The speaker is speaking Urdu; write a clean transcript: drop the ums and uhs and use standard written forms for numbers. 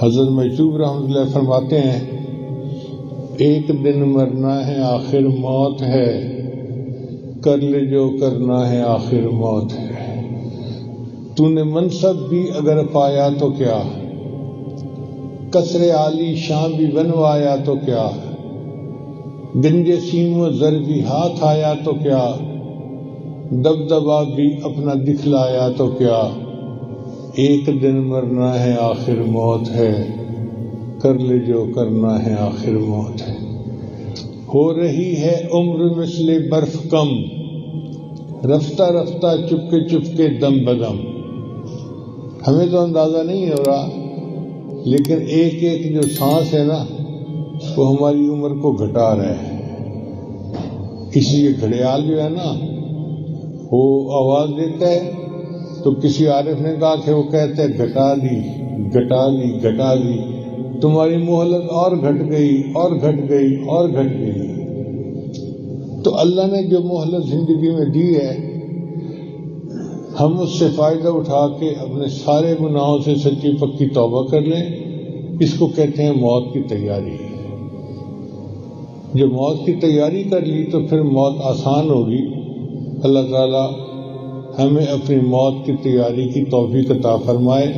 حضرت مشہور رحمۃ اللہ فرماتے ہیں ایک دن مرنا ہے آخر موت ہے، کر لے جو کرنا ہے آخر موت ہے۔ تو نے منصب بھی اگر پایا تو کیا، قصر عالی شاں بھی بنوایا تو کیا، گنج سیم و زر بھی ہاتھ آیا تو کیا، دبدبا بھی اپنا دکھلایا تو کیا، ایک دن مرنا ہے آخر موت ہے، کر لے جو کرنا ہے آخر موت ہے۔ ہو رہی ہے عمر مثل برف کم، رفتہ رفتہ چپکے دم بدم۔ ہمیں تو اندازہ نہیں ہو رہا، لیکن ایک ایک جو سانس ہے نا وہ ہماری عمر کو گھٹا رہا ہے۔ اس لیے گھڑیال جو ہے نا وہ آواز دیتا ہے تو کسی عارف نے کہا کہ وہ کہتے ہیں گھٹا لی گھٹا لی گھٹا لی، تمہاری مہلت اور گھٹ گئی اور گھٹ گئی اور گھٹ گئی۔ تو اللہ نے جو مہلت زندگی میں دی ہے، ہم اس سے فائدہ اٹھا کے اپنے سارے گناہوں سے سچی پکی توبہ کر لیں۔ اس کو کہتے ہیں موت کی تیاری۔ جب موت کی تیاری کر لی تو پھر موت آسان ہوگی۔ اللہ تعالی ہمیں اپنی موت کی تیاری کی توفیق عطا فرمائے۔